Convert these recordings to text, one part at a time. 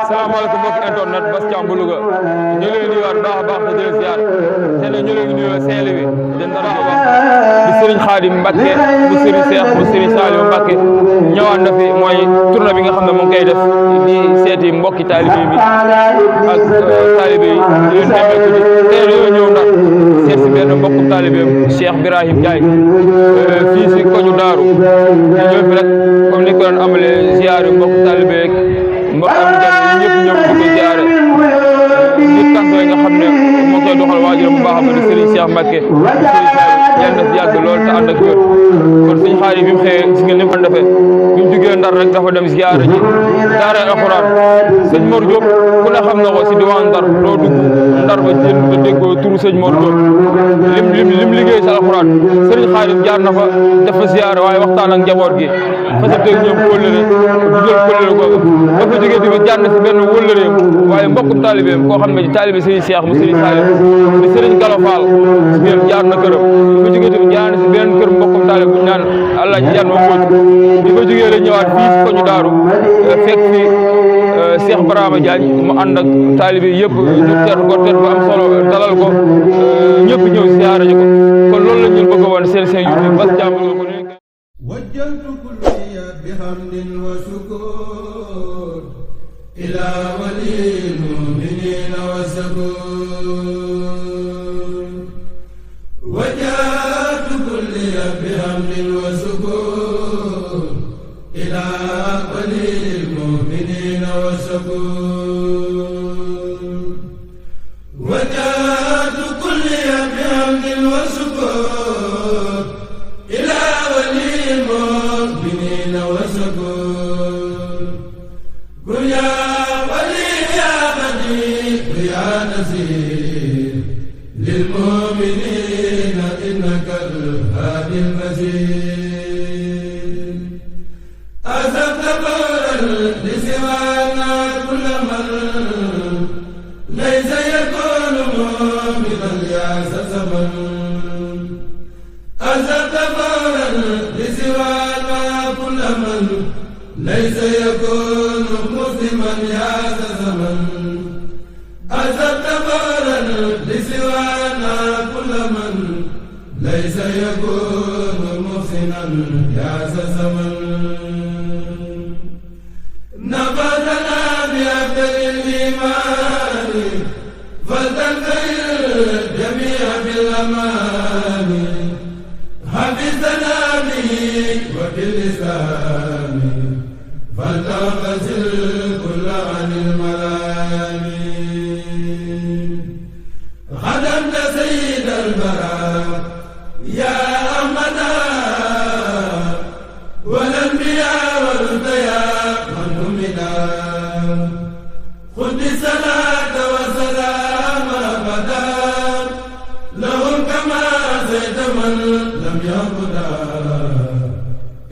salaamaaleykum mbokki internet Bass Thiam bu Louga ñu leen di nuyuwaat baax a baax te di leen ziar te ne ñu leen di nuyuwaat Saint-Louis di nar a wax di Serigne Khadim Mbacké bu Serigne Cheikh bu Serigne Saliou Mbacké ñëwaat na fi mooy tournée bi nga xam ne mu ngi koy def di seeti mbokki taalibe bi ak taalibe yi di leen nemmeeku ji tey dañoo ñëw ndax seet si benn mbokku taalibeem Cheikh Birahim Ndiaye fii si koñu Daaru ñu ñëw fi rek comme ni ko doon amalee ziar mbokku taalibe rek mbokk am jàmm ñëpp ñëw di ko ziare nit tànk yi nga xam ne moo koy doxal waajur bu baax a baax Serigne Cheikh Mbacké yàlla na fi yàgg lool te ànd ak wér kon suñu xaar yi bi mu xëyee gis nga ni mu ko defee bi mu jugee Ndar rek dafa dem ziare ji daara alxuraan sëñ Mor Diop ku ne xam na ko si diwaan Ndar doo dugg Ndar ba jën te déggoo turu sëñ Mor Diop lim liggéey si alxuraan Serigne Khadim jaar na fa dafa ziare waaye waxtaan ak njaboot gi fasate ñoom kóllëre dugal kóllëre googu dafa jógee tamit jaar na si benn wóllëreem waaye mbokkum taalibeem koo xam ne di taalibe Serigne Cheikh mu Serigne Saliou di Serigne Gallo Fall si biir jaar na këram dafa jógee tamit jaar na si benn kër mbokkum taalibe bu ñu naan Allah ji yan ma mbóoj di fa jógee la ñëwaat fii si koñu Daaru fekk fi Cheikh Barama Diagne mu ànd ak taalibe yëpp ñu teer ko teer bu am solo dalal ko ñëpp ñëw siyaare ñu ko kon loolu la ñu bëgg a woon seen YouTube Bass Thiam ko wajjantu kulliya bihamdin wa shukur ila walil mu'minina wa sakur wajjantu kulliya bihamdin wa shukur ila walil mu'minina wa sakur wajjantu kulliya bihamdin wa shukur ila walil mu'minina wa sakur qul ya wali ya qadir ya nasir lil mu'minina innaka al-hadi al-basir azabta baral li siwana kull man laysa yakunu mu'minan ya zaman azabta baral li siwana kull man laysa yakunu musliman ya zaman azabta baral li siwana kull man laysa yakunu muhsinan ya zaman نبذنا بأفضل الإيمان فلتنفعل الجميع بالأمان حفظنا به وباللسان فلتغتسل كل عن الملام خدمت سيد البراء يا أحمد والأنبياء والأنبياء من همدا خذ الصلاة والسلام أبدا لهم كما زيد من لم يهدى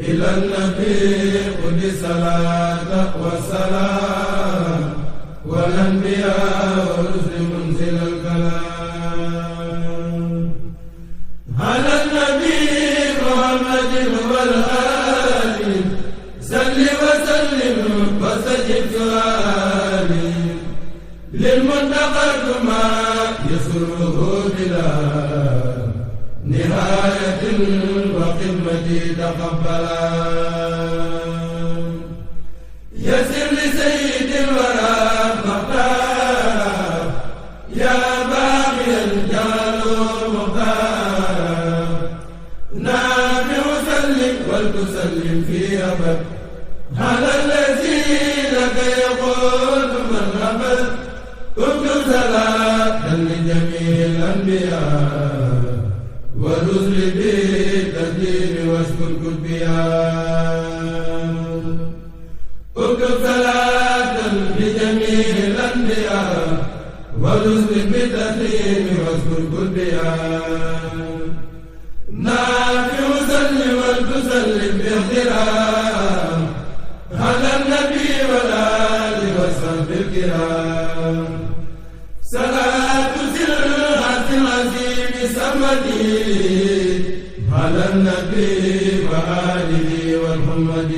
إلى النبي خذ الصلاة والسلام والأنبياء والرسل منزل الكلام على النبي محمد والآل صل وسلم وسجد سؤالي للمنتقى ما يسره بلا نهاية وقمتي تقبلا يسر لسيد الورى مختار يا باقي الجلال مختار نافع سلم ولتسلم في أبد على الذي لك يقول من أبد كنت صلاة لجميع الأنبياء والرسل بالتسليم واشكر كتبيان اكتب صلاة لجميع الأنبياء والرسل بالتسليم واشكر كتبيان نافع سلم وتسلم باحترام على النبي والآل وصحبه الكرام صلاة سرعة العظيم سمدي على النبي وآله والحمد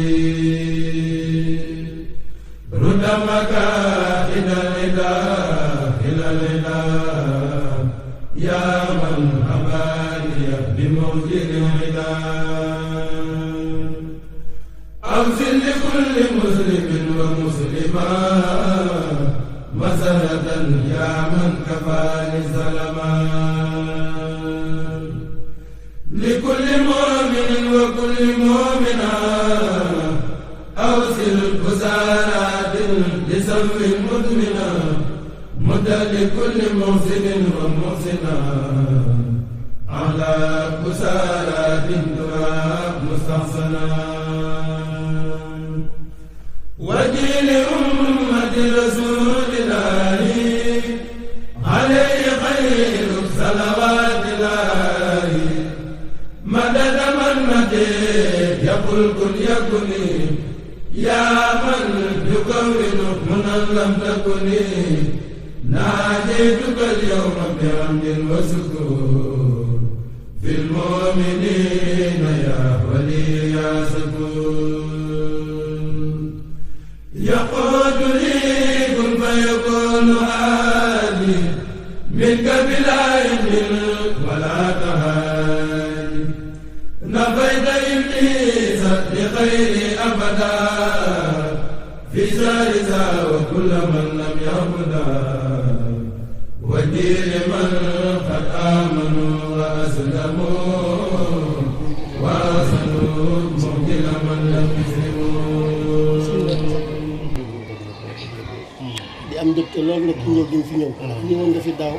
رد مكان إلى الإله يا من أباني بموجد العلا أغفر لكل مسلم ومسلمة مسألة يا من كفاني سلما لكل مؤمن وكل مؤمنة أوصل بسارات لسف مدمنة مدى لكل محسن ومحسنة على بسارات تراب مستحسنة وجيل أمة رسول الله عليه خير صلوات الله مدد من مدد يقول كن يكن يا من يكون منا لم تكن ناديتك اليوم بحمد وسكون في المؤمنين يا ولي يا سكون يقول لي كن فيكون عادي منك بلا علم ولا تهادي نفيت إبليس لخير أبدا في زارزا وكل من لم يعبدا ودين من قد آمنوا وأسلموا وأحسنوا مهجل من لم يسلموا di am mbégte loolu nag ci ñëw gi fi ñëw ndax ñëwoon nga fi daaw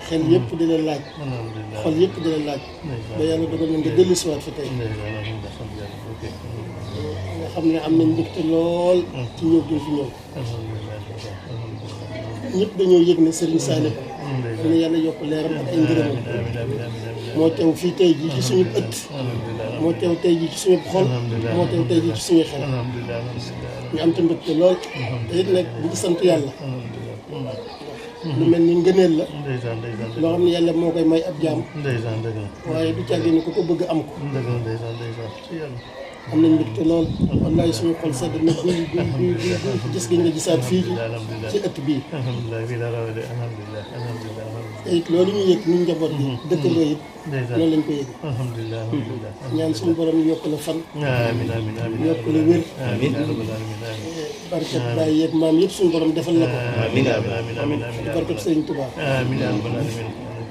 xel yëpp di la laaj xol yëpp di la laaj ba yàlla dogal na nga dellu siwaat fi tey nga xam ne am nañ mbégte lool ci ñëw gi fi ñëw ñëpp dañoo yëg ne Serigne Saliou dina yàlla yokk leeram ak ay ngërëmam moo teew fii tey jii ci suñu ëtt moo teew tey jii ci suñu xol moo teew tey jii ci suñu xel ñu am te mbégte lool te it nag bu ngi sant yàlla lu mel ni ngëneel la loo xam ne yàlla moo koy may ab jaam waaye du càgg ni ku ko bëgg am ko am nañ mbégte lool wallaay suñu xol sedd na guy gis gi nga gisaat fii ci ëtt bii te it loolu ñu yëg ñun njaboot bi dëkkandoo it loolu lañ ko yëg ñaan suñu borom yokk la fan yokk la wér barkat baay yeeg maam yëpp suñu borom defal la ko barkat Sëriñ Tuubaa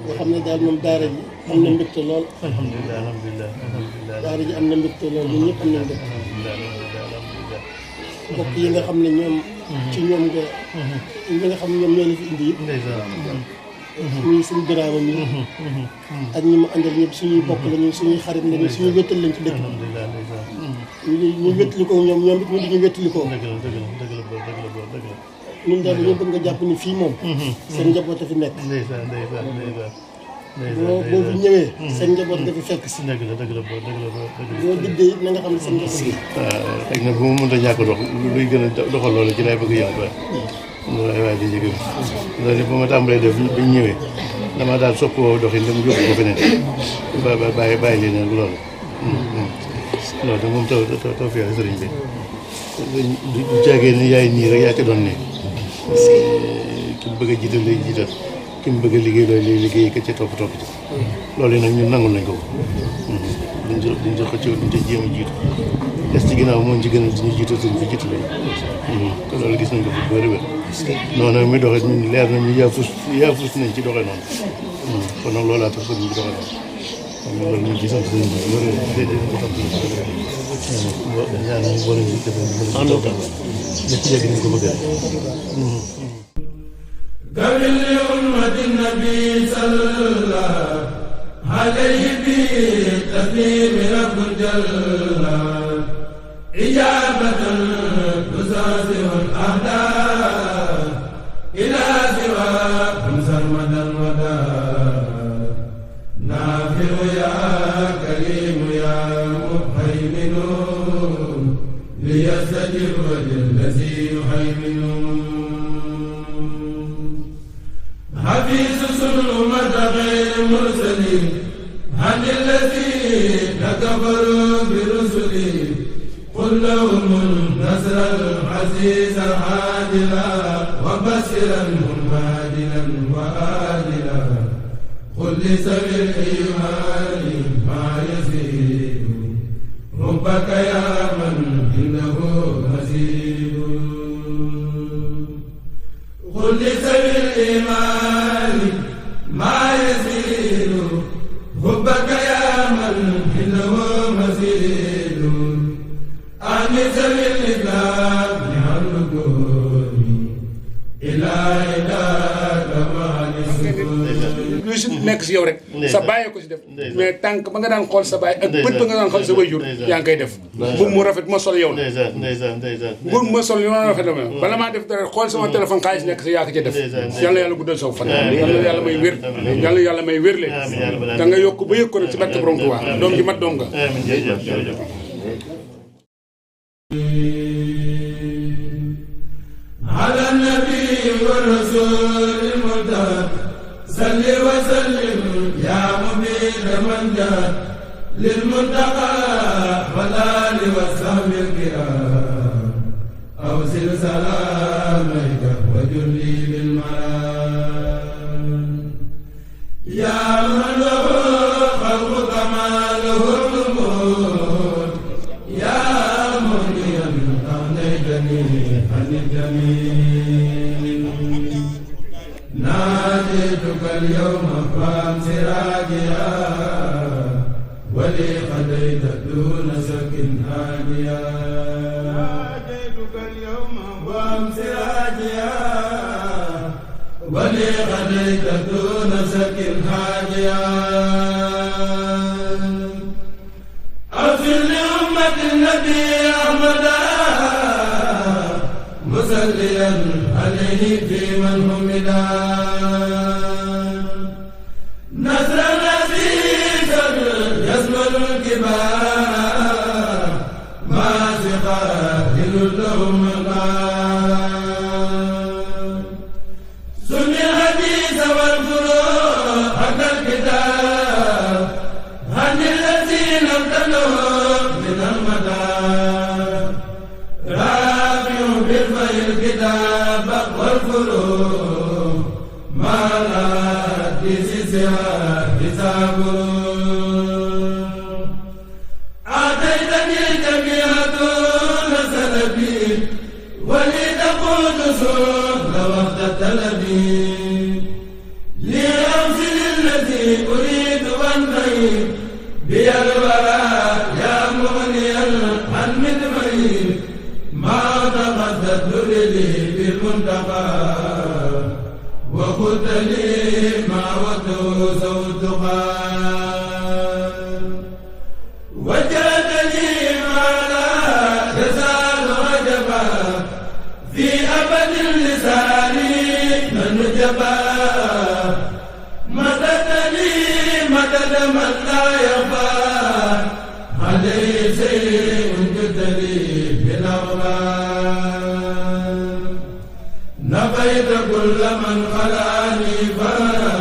nga xam ne daal moom daara ji am na mbégte lool daara ji am na mbégte lool ñun ñëpp am nañ mbégte mbokk yi nga xam ne ñoom ci ñoom nga ñi nga xam ne ñoom ñoo la fi indi yëpp muy suñu diraama mi ak ñi ma àndal ñëpp suñuy bokk lañu suñuy xarit lañu suñuy wéttal lañ ci dëkk ñu wéttali ko ñoom it ñu di ñu wéttali ko ñun daal dañoo bëgg nga jàpp ni fii moom seen njaboot a fi nekk boo fi ñëwee seen njaboot nga fi fekk si boo diggee it na nga xam ne seen njaboot si xëy na bu ma mënta ñàkk dox luy gën a doxal loolu ci lay bëgg yëngu ba loolu ay waay di jege loolu ba ma tàmbalee def bi ñu ñëwee dama daal sopp woo doxin dama yóbbu ko feneen bàyyi leen nag loolu loolu da moom taw fi sëriñ bi du jàggee ni yaay nii rek yaa ca doon nii ki mu bëgg a jiital lay jiital ki mu bëgg a liggéey loolu lay liggéey ka ca topp ci loolu yi nag ñun nangul nañ ko duñ ci xëccoo duñ ci jéem a jiitu des ci ginnaaw moom ci gën a ñu jiital suñ fi jiitu lañ te loolu gis nañ ko fi bëri wér noonu nag mi doxee ñun leer nañ ñu yaafus nañ ci doxee noonu kon nag loolaa tax sëriñ bi doxee noonu loolu ñu ci sant sëriñ bi loolu ko sant ñaan ñu boole ñu defal ñu mën a toog ci yegg nañ ko bëgg قبل أمة النبي صلى الله عليه بتسليم رب جل إجابة تساسر الأعداء إلى سواكم سرمدا ودا نافع يا كريم يا مهيمن ليستجب الذي يهيمن حفيظ سلمة غير مرسلين عن الذين كفروا برسلي قل لهم النصر العزيز عاجلا وبشرا مادلا وآجلا قل لسوي الإيمان ما يزيد ربك يا من إنه مزيد قل لسوي الإيمان ما يزيد ربك يا من إنه مزيد أني سوي الإسلام عن ركوني إلى كما lu si nekk si yow rek sa bàyyee ko si def mais tànk ba nga daan xool sa bàyyi ak bët ba nga daan xool sa waajur yaa ngi koy def bu mu rafet ma sol yow la bu ma sol yow la rafet la ma bala maa def dara xool sama téléphone xaalis nekk si yaa ko ca def yàlla yàlla guddal saw fan yàlla yàlla may wér yàlla may wér le da nga yokk ba yëg ko nag si barke borom Tuubaa doom ji mat doom nga على النبي والرسول المرتضى صل وسلم يا مبيد من جاء للمنتقى والآل والصحب الكرام أوصل سلامك وجلي بالمرام يا من له خلق كما له الأمور يا مغنيا أغنيتني عن الجميل ناديتك اليوم فام سراجيا ولي قضيت دون شك هاديا ناديتك اليوم فام سراجيا ولي قضيت دون شك هاديا أغفر لأمة النبي أحمد مسليا عليه في من همدا نصر عزيزا يسمل الكبار ما سقاهل لهم سمي الحديث والفروع حتى الكتاب عن الذين ابتلوا من المدار الكتاب والفروع ما لا تسيسها حساب أعطيتني الجميع دون سلبي ولتقود سؤل وقت طلبي لأوصل الذي أريد وانتهي بي الورى يا مغنيا عن مدمري ما تقصدت لي بالمنتقى وقلت لي ما وتوسوت وجدني ما لا يزال عجبا في أبد اللسان من جبا مددني مدد من لا يخفى عليه شيء جدني نفيت كل من خلاني فلا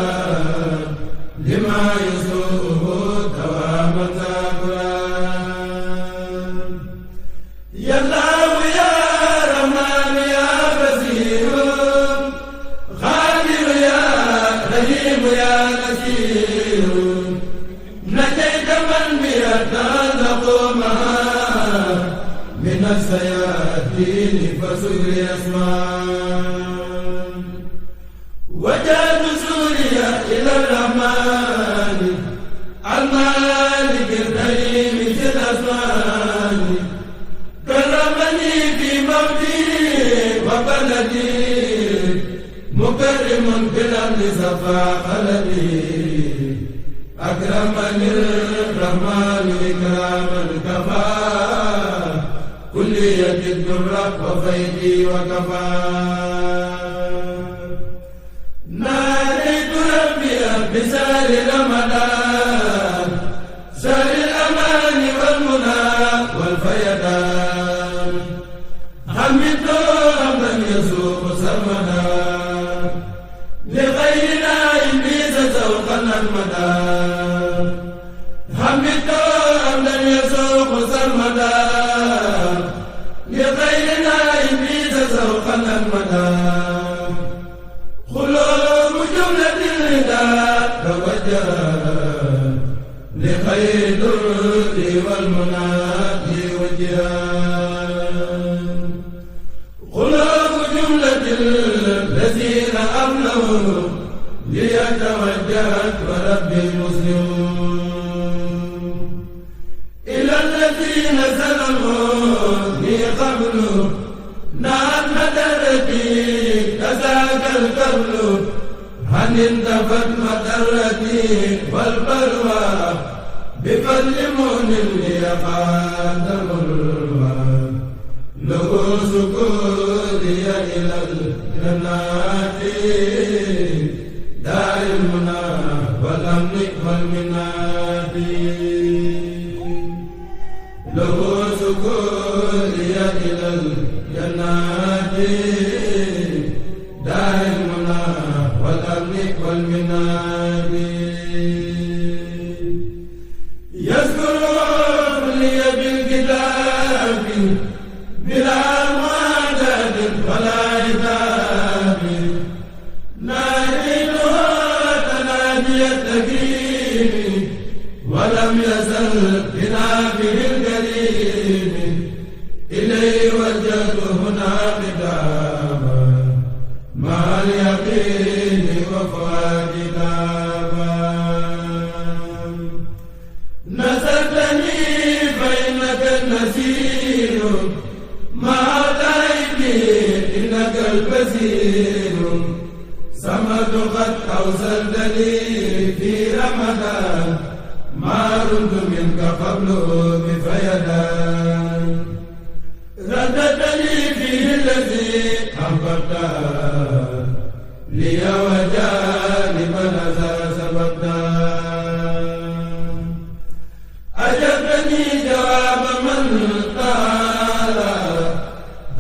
لما يسوءه دواما ذاكرا يا الله يا رحمن يا بصير خالق يا رحيم يا نسير نجيت من بيتذكما من السياتين فسر أسمان وجاد سوريا إلى الرحمن المالك الكريم في الأسمان كرمني في موتي وبلدي مكرم في الأرض صفا خلدي أكرمني الرحمن إكراما كفى كلية الدر وفيدي وكفى ناديت ربي بسال رمضان سال الأمان والمنى والفيدان حمدت حمدا يسوق سرمدا لغيرنا إبليس ذوقا المدى حمدت حمدا يسوق سرمدا الذين أمنوا ليتوجهت ورب المسلمون إلى الذين سلموني قبل نعم مدرتي كذاك القبل هل انتفت مدرتي والبلوى بفضل مؤمن ليقادم الوى له سكوري إلى الجنات دار المنى والأمن والمناد له سكوري إلى الجنات دار المنى والأمن والمناد يذكر لي بالكتاب بلا معدد ولا عتاب ناديته تنادي التكريم ولم يزل بنافه الكريم إليه وجهت هنا خطابا مع اليقين وفؤاد تابا نصرتني فإنك النسير مع تائبي إنك البصير صمد قد أوصلتني في رمضان ما رمت منك قبله بفيدان رددتني فيه الذي أحببت لي وجانب الأذى سببت أجبني جواب من قال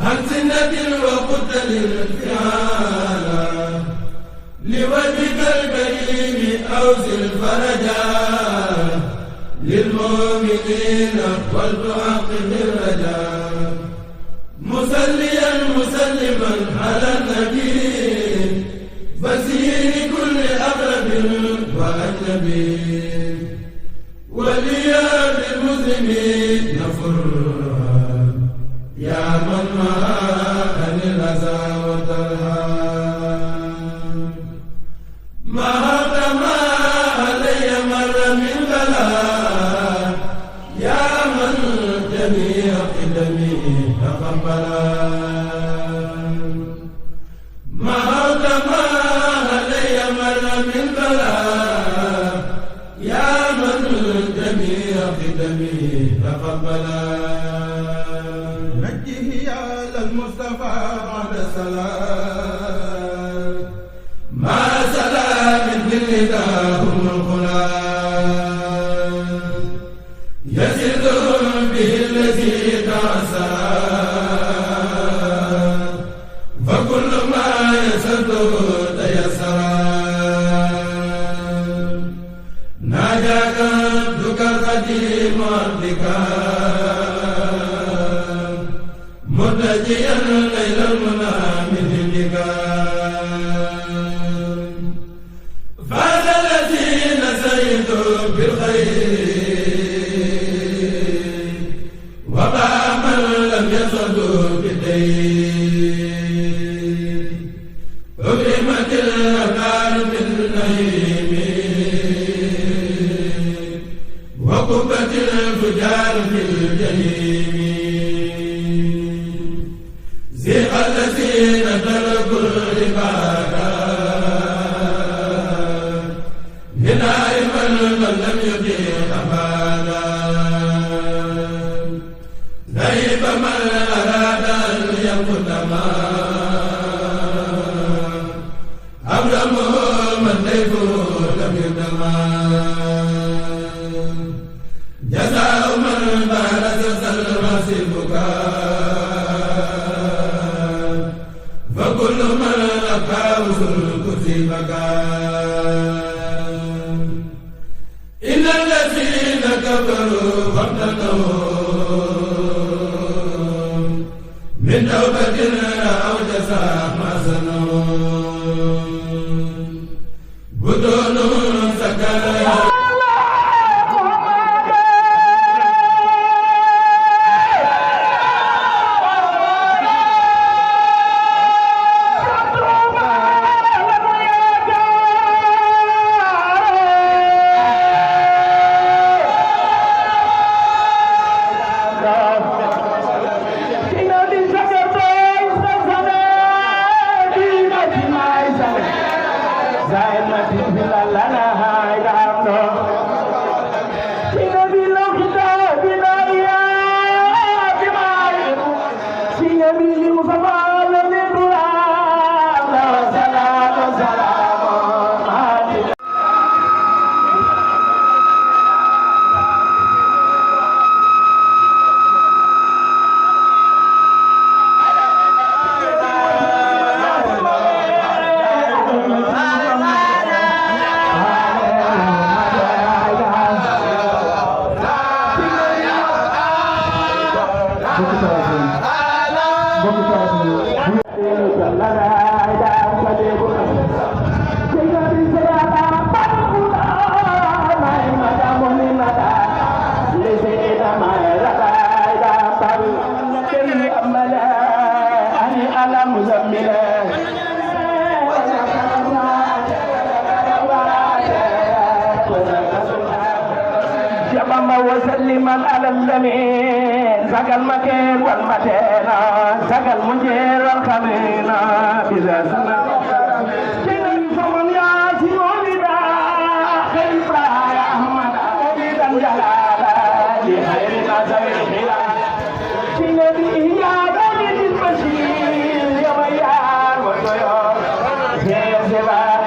عن سنة وقلت للفعال لوجهك الكريم أوزل فرجا للمؤمنين والتحقق الرجاء مسليا مسلما على النبي بصير كل أقرب وأجنبي وليا بالمسلمين نفرها يا من عن الأذى والترهاب ما ما علي مر من بلاء يا من جميع قدمي تقبلا ما ما علي مر من بلاء يا من جميع قدمي تقبلا نجه يا للمصطفى بعد السلام ما سلام بالنداهم الغلام يزدهم به الذي تعسى فكل ما يسده تيسرا ناجاك عبدك القديم عبدك مرتجيا ليل المنى من هندك فاز الذين سيدوا بالخير وباع من لم يصدوا بالدين أكرمت الأبرار بالنعيم وقبت الفجار في الجحيم زيغ الذين تركوا العبادات هنا من لم يطيق أبدا ذيب من أراد أن يقدما أبرمه من ذيبه لم يدما جزاء من بارز سلمس البكاء فكل من أبقاه الكرسي مكان إن الذين كفروا فابتغوا من توبة أو جزاء ما سنوا بدون سكن وسلم على الأمين سقى المكين والمتين سقى المنجير والخمين بذا سنة كنا فمن ياتي ولدا خيبا يا أحمد ولدا جلالا لخير نزل الخلال كنا بإيادة للبشير يا ويار والطيور يا زبال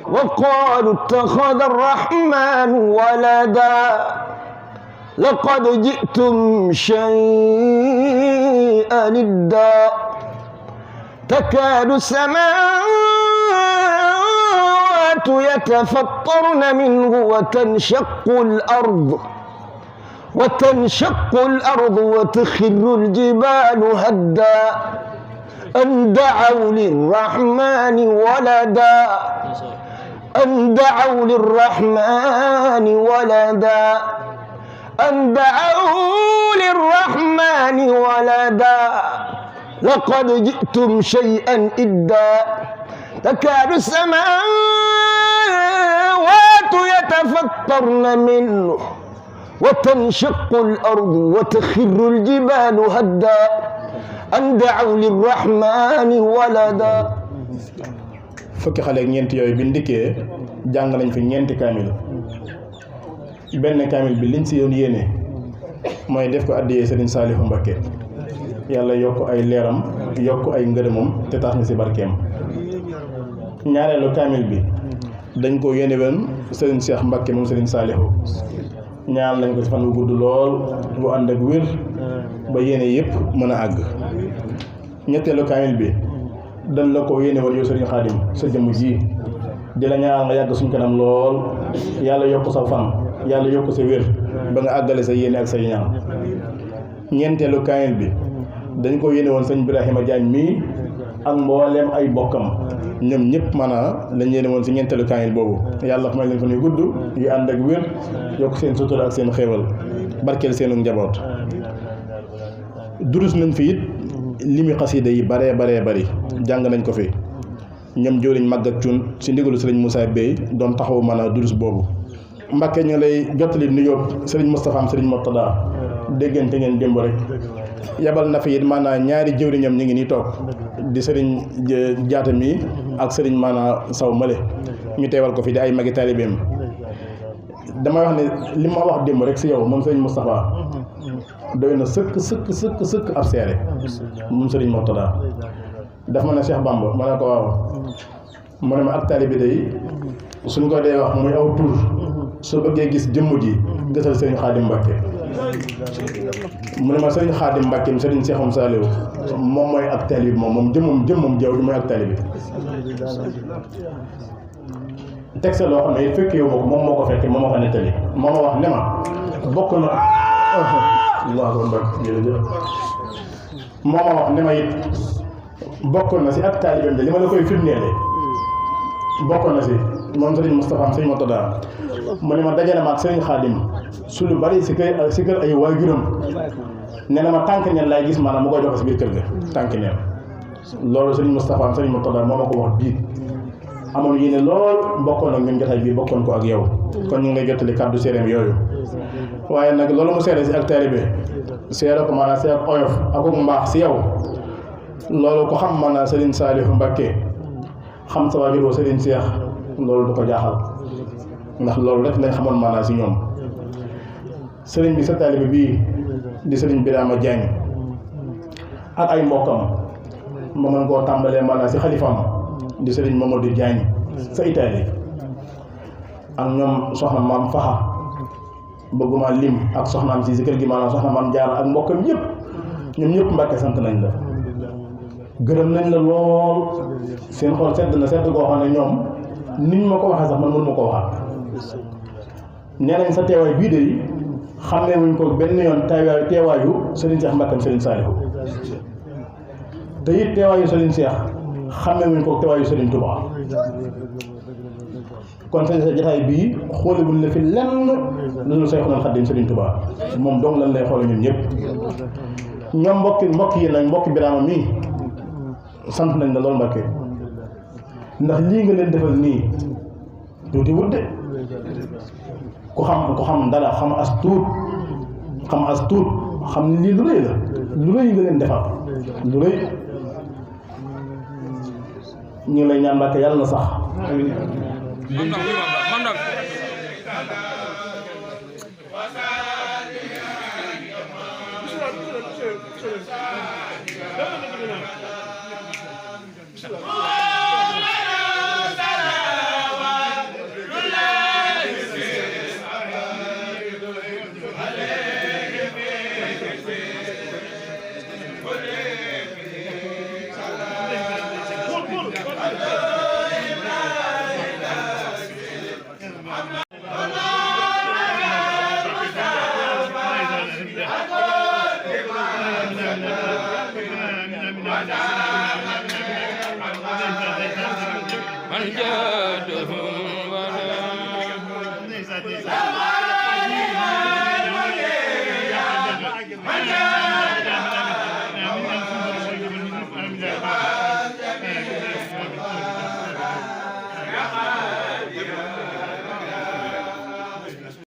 وقالوا اتخذ الرحمن ولدا لقد جئتم شيئا إدا تكاد السماوات يتفطرن منه وتنشق الأرض وتخر الجبال هدا أن دعوا للرحمن ولدا أن دعوا للرحمن ولدا أن دعوا للرحمن ولدا لقد جئتم شيئا إدا تكاد السماوات يتفطرن منه وتنشق الأرض وتخر الجبال هدا أن دعوا للرحمن ولدا fukki xale ak ñeent yooyu bi ndikkee jàng nañ fi ñeenti kaamil benn kaamil bi liñ si yoon yéene mooy def ko addiyee Serigne Saliou Mbacké yàlla yokk ay leeram yokk ay ngërëmam te tax ñu si barkeem ñaareelu kaamil bi dañ ko yéene woon Serigne Cheikh Mbacké moom Serigne Saliou ñaan lañ ko si fan wu gudd lool bu ànd ak wér ba yéene yëpp mën a àgg ñetteelu kaamil bi dañ la ko yéene woon yow Serigne Khadim sa jëmm ji di la ñaan nga yàgg suñ kanam lool yàlla yokk sa fan yàlla yokk sa wér ba nga àggale sa yéene ak say ñaan ñeenteelu kaamil bi dañ ko yéene woon sëñ Ibrahima Diagne mii ak mbooleem ay bokkam ñoom ñëpp maanaam lañ yéene woon si ñeenteelu kaamil boobu yàlla may leen fan yu gudd yu ànd ak wér yokk seen sutura ak seen xéewal barkeel seenu njaboot durus nañ fi it limi xasida yi baree bari jàng nañ ko fi ñoom jëwriñ màgg ak cun si ndigalu sëriñ Moussa Bey doon taxaw maanaam durus boobu Mbàkke ñu lay jottali nuyoo sëriñ Moustapha am sëriñ Mortada déggante ngeen démb rek yabal na fi it maanaam ñaari jëwriñam ñu ngi nii toog di sëriñ jaata mi ak sëriñ maanaam saw male ñu teewal ko fi di ay magi taalibeem damay wax ne li ma wax démb rek si yow moom sëriñ Moustapha doy na sëkk ab seere moom sëriñ Mortada daf ma ne Cheikh Bamba ma ne ko waaw mu ne ma ak taalibe day suñ ko dee wax muy aw tur soo bëggee gis jëmm ji gësal sëriñ Xaadim Mbàkke mu ne ma sëriñ Xaadim Mbàkke sëriñ Seexum Saaliw moom mooy ak taalibe moom jëmmam jaw di mooy ak taalibe teg sa loo xam ne it fekkee yow moom moo ko fekkee moom moo ko nettali moo ma wax ne ma bokk na Allahu akbar jërëjëf moo ma wax ne ma it bokkoon na si ak taalibeem de li ma la koy firndeele bokkoon na si moom sëriñ Moustapha sëriñ Mortada mu ne ma dajale ma ak sëriñ Xaadim su lu bari si kër ay waajuram nee na ma tànk neen laay gis maanaam mu koy joxe si biir kër ga tànk neen loolu sëriñ Moustapha sëriñ Mourtada moo ma ko wax bii amoon yéene lool bokkoon ak ñun jotaay bii bokkoon ko ak yow kon ñu ngi lay jottali kàddu séeréem yooyu waaye nag loolu mu seere si ak taalibe seere ko maanaam si ak oyof ak mbaax si yow loolu ko xam maanaam sëriñ Saalihu Mbakke xam sa waajur sëriñ Seex loolu du ko jaaxal ndax loolu rek lañ xamoon maanaam si ñoom sëriñ bi sa taalibe bii di sëriñ Birama Diagne ak ay mbokkam ma mën koo tàmbalee maanaam si xalifaam di sëriñ Mamadou Diagne sa Italie ak ñoom soxna maam Faxa bëgguma lim ak soxnaam si kër gi maanaam soxna maam Jaara ak mbokkam yëpp ñoom ñëpp Mbàkke sant nañ la gërëm nañ la lool seen xol sedd na sedd goo xam ne ñoom niñ ma ko waxee sax man mënu ma ko waxaat nee nañ sa teewaay bii de xamee wuñ ko benn yoon teewaayu Serigne Cheikh Mbacke Serigne Saliou te it teewaayu Serigne Cheikh xamee wuñ ko teewaayu Serigne Touba kon sa jotaay bii xoolewuñ la fi lenn lu Seexul Xadiim Serigne Touba moom dong lan lay xoole ñun ñëpp ñoom mbokk yi nag mbokki Birama mii sant nañ la lool Mbacke ndax lii nga leen defal nii tuuti wut de ku xam dara xam as tuut xam ne lii lu rëy la lu rëy nga leen defal lu rëy ñu ngi lay ñaan Mbacke yàlla na sax من جاده